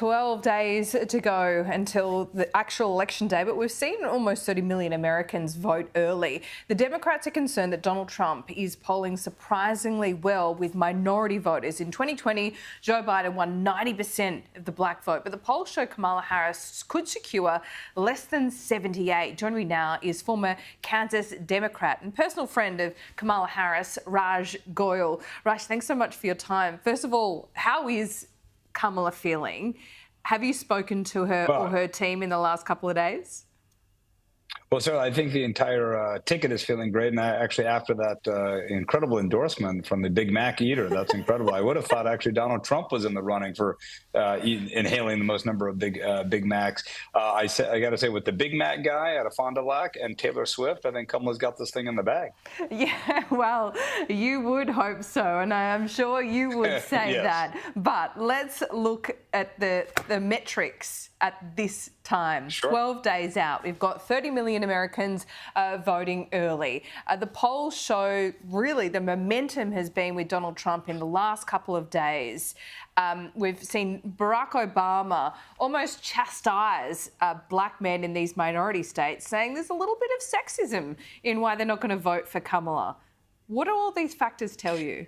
12 days to go until the actual election day, but we've seen almost 30 million Americans vote early. The Democrats are concerned that Donald Trump is polling surprisingly well with minority voters. In 2020, Joe Biden won 90% of the black vote, but the polls show Kamala Harris could secure less than 78. Joining me now is former Kansas Democrat and personal friend of Kamala Harris, Raj Goyal. Raj, thanks so much for your time. First of all, how is Kamala feeling? Have you spoken to her or her team in the last couple of days? Well, sir, I think the entire ticket is feeling great. And actually, after that incredible endorsement from the Big Mac eater, that's incredible. I would have thought actually Donald Trump was in the running for inhaling the most number of Big Macs. I got to say, with the Big Mac guy out of Fond du Lac and Taylor Swift, I think Kamala's got this thing in the bag. Yeah, well, you would hope so. And I'm sure you would say Yes. that. But let's look at the metrics at this time. Sure. 12 days out. We've got 30 million Americans voting early. The polls show really the momentum has been with Donald Trump in the last couple of days. We've seen Barack Obama almost chastise black men in these minority states, saying there's a little bit of sexism in why they're not going to vote for Kamala. What do all these factors tell you?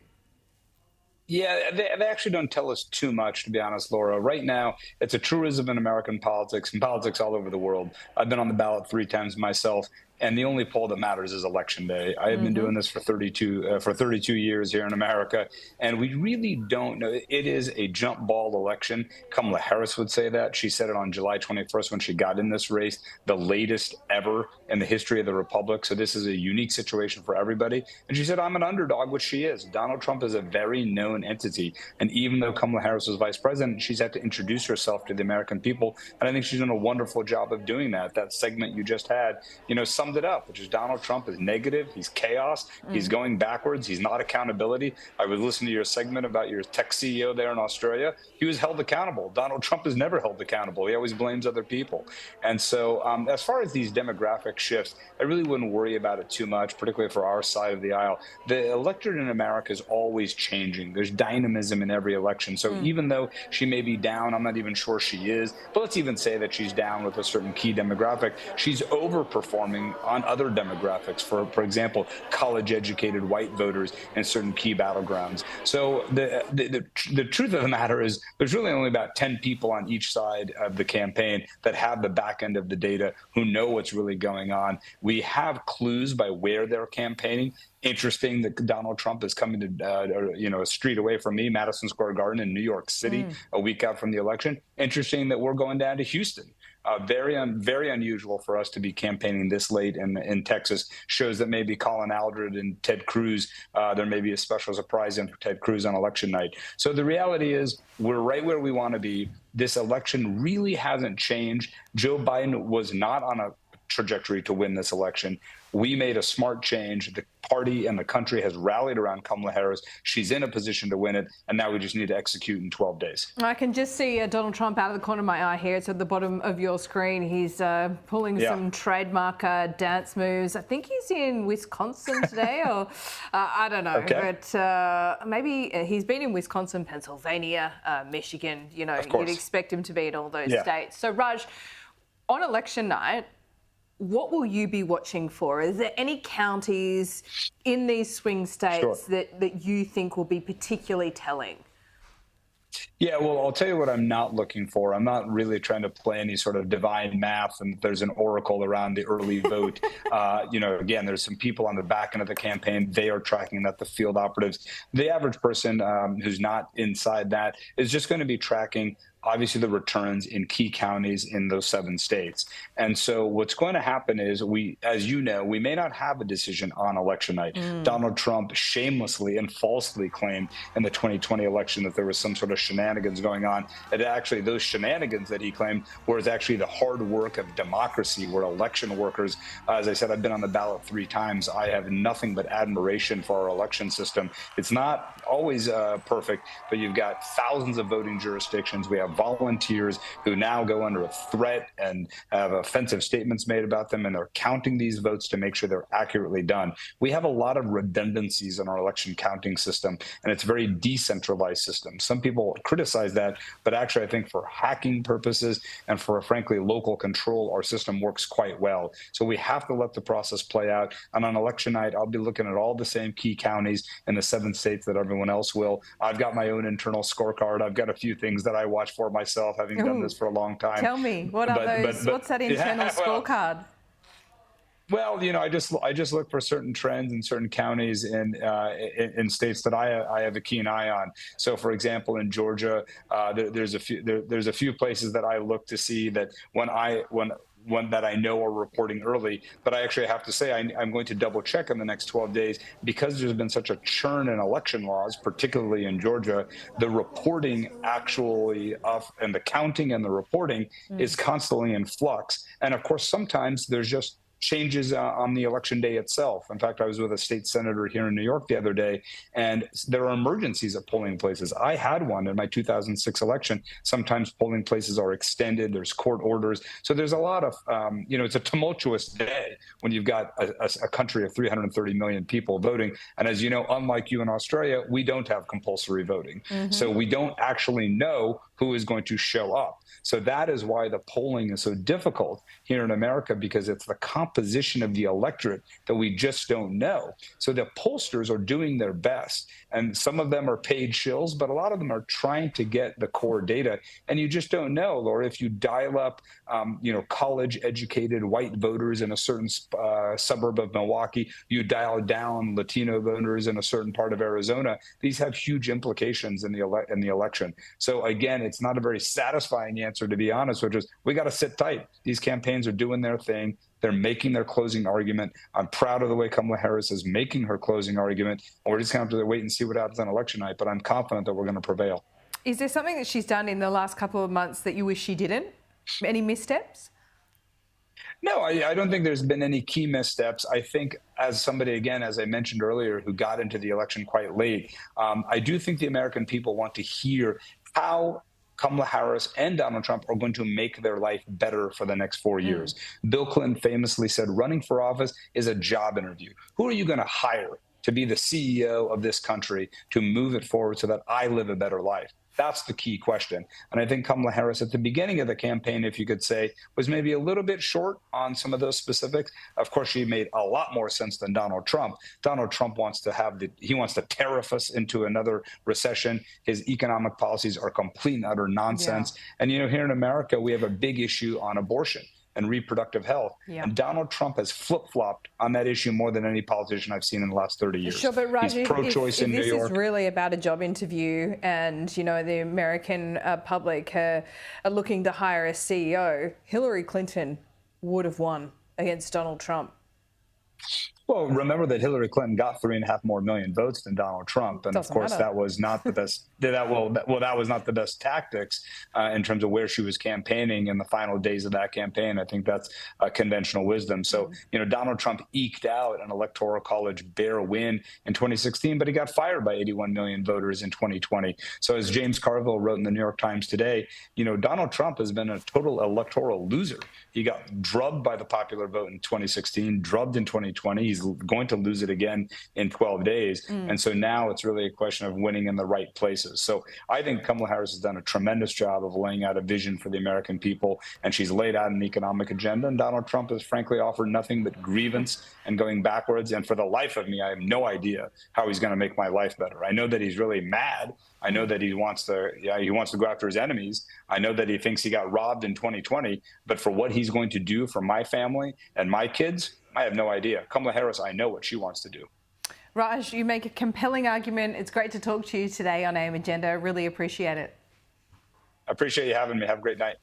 Yeah, they actually don't tell us too much, to be honest, Laura. Right now, it's a truism in American politics and politics all over the world. I've been on the ballot 3 times myself. And the only poll that matters is Election Day. I have been doing this for 32 years here in America, and we really don't know. It is a jump ball election. Kamala Harris would say that. She said it on July 21st when she got in this race, the latest ever in the history of the Republic. So this is a unique situation for everybody. And she said, I'm an underdog, which she is. Donald Trump is a very known entity. And even though Kamala Harris was vice president, she's had to introduce herself to the American people. And I think she's done a wonderful job of doing that. That segment you just had, summed it up, which is Donald Trump is negative. He's chaos. He's going backwards. He's not accountability. I was listening to your segment about your tech CEO there in Australia. He was held accountable. Donald Trump is never held accountable. He always blames other people. And so as far as these demographic shifts, I really wouldn't worry about it too much, particularly for our side of the aisle. The electorate in America is always changing. There's dynamism in every election. So even though she may be down, I'm not even sure she is, but let's even say that she's down with a certain key demographic, she's overperforming on other demographics, for example, college-educated white voters in certain key battlegrounds. So the truth of the matter is there's really only about 10 people on each side of the campaign that have the back end of the data, who know what's really going on. We have clues by where they're campaigning. Interesting that Donald Trump is coming to, a street away from me, Madison Square Garden in New York City, a week out from the election. Interesting that we're going down to Houston. Very unusual for us to be campaigning this late in Texas. Shows that maybe Colin Aldred and Ted Cruz, there may be a special surprise in for Ted Cruz on election night. So the reality is we're right where we want to be. This election really hasn't changed. Joe Biden was not on a trajectory to win this election. We made a smart change. The party and the country has rallied around Kamala Harris. She's in a position to win it, and now we just need to execute in 12 days. I can just see Donald Trump out of the corner of my eye here. It's at the bottom of your screen. He's pulling some trademark dance moves. I think he's in Wisconsin today, or I don't know. Okay. But maybe he's been in Wisconsin, Pennsylvania, Michigan. You'd expect him to be in all those states. So, Raj, on election night, what will you be watching for? Is there any counties in these swing states that you think will be particularly telling? Yeah, well, I'll tell you what I'm not looking for. I'm not really trying to play any sort of divine math and there's an oracle around the early vote. Again, there's some people on the back end of the campaign. They are tracking that, the field operatives. The average person who's not inside that is just going to be tracking obviously the returns in key counties in those 7 states. And so what's going to happen is we may not have a decision on election night. Donald Trump shamelessly and falsely claimed in the 2020 election that there was some sort of shenanigans going on. And actually those shenanigans that he claimed was actually the hard work of democracy, where election workers, as I said, I've been on the ballot 3 times. I have nothing but admiration for our election system. It's not always perfect, but you've got thousands of voting jurisdictions. We have volunteers who now go under a threat and have offensive statements made about them, and they're counting these votes to make sure they're accurately done. We have a lot of redundancies in our election counting system, and it's a very decentralized system. Some people criticize that, but actually I think for hacking purposes and for, frankly, local control, our system works quite well. So we have to let the process play out. And on election night, I'll be looking at all the same key counties in the 7 states that everyone else will. I've got my own internal scorecard. I've got a few things that I watch for myself, having done this for a long time. Tell me, what are those? What's that internal scorecard? Well, I just look for certain trends in certain counties in states that I have a keen eye on. So, for example, in Georgia, there's a few places that I look to see that one that I know are reporting early, but I actually have to say I'm going to double check in the next 12 days because there's been such a churn in election laws, particularly in Georgia. The reporting and the counting and the reporting is constantly in flux. And of course, sometimes there's just changes on the election day itself. In fact, I was with a state senator here in New York the other day, and there are emergencies at polling places. I had one in my 2006 election. Sometimes polling places are extended. There's court orders. So there's a lot of, it's a tumultuous day when you've got a country of 330 million people voting. And as you know, unlike you in Australia, we don't have compulsory voting. So we don't actually know who is going to show up. So that is why the polling is so difficult here in America, because it's the composition of the electorate that we just don't know. So the pollsters are doing their best, and some of them are paid shills, but a lot of them are trying to get the core data. And you just don't know, Laura, if you dial up, college-educated white voters in a certain suburb of Milwaukee, you dial down Latino voters in a certain part of Arizona. These have huge implications in the election. So again, it's not a very satisfying answer, to be honest, which is we got to sit tight. These campaigns are doing their thing. They're making their closing argument. I'm proud of the way Kamala Harris is making her closing argument. We're just going to have to wait and see what happens on election night, but I'm confident that we're going to prevail. Is there something that she's done in the last couple of months that you wish she didn't? Any missteps? No, I don't think there's been any key missteps. I think as somebody, again, as I mentioned earlier, who got into the election quite late, I do think the American people want to hear how Kamala Harris and Donald Trump are going to make their life better for the next 4 years. Bill Clinton famously said, running for office is a job interview. Who are you going to hire to be the CEO of this country to move it forward so that I live a better life? That's the key question. And I think Kamala Harris at the beginning of the campaign, if you could say, was maybe a little bit short on some of those specifics. Of course, she made a lot more sense than Donald Trump. Donald Trump wants to tariff us into another recession. His economic policies are complete and utter nonsense. Yeah. And, here in America, we have a big issue on abortion and reproductive health. Yeah. And Donald Trump has flip-flopped on that issue more than any politician I've seen in the last 30 years. Sure, but Raj, he's pro-choice in New York. This is really about a job interview and, the American public are looking to hire a CEO. Hillary Clinton would have won against Donald Trump. Well, remember that Hillary Clinton got 3.5 more million votes than Donald Trump, and of course that was not the best. That was not the best tactics in terms of where she was campaigning in the final days of that campaign. I think that's conventional wisdom. So Donald Trump eked out an electoral college bare win in 2016, but he got fired by 81 million voters in 2020. So as James Carville wrote in the New York Times today, Donald Trump has been a total electoral loser. He got drubbed by the popular vote in 2016, drubbed in 2020. He's going to lose it again in 12 days. And so now it's really a question of winning in the right places. So I think Kamala Harris has done a tremendous job of laying out a vision for the American people, and she's laid out an economic agenda. And Donald Trump has frankly offered nothing but grievance and going backwards. And for the life of me, I have no idea how he's going to make my life better. I know that he's really mad. I know that he wants to go after his enemies. I know that he thinks he got robbed in 2020. But for what he's going to do for my family and my kids, I have no idea. Kamala Harris, I know what she wants to do. Raj, you make a compelling argument. It's great to talk to you today on AM Agenda. Really appreciate it. I appreciate you having me. Have a great night.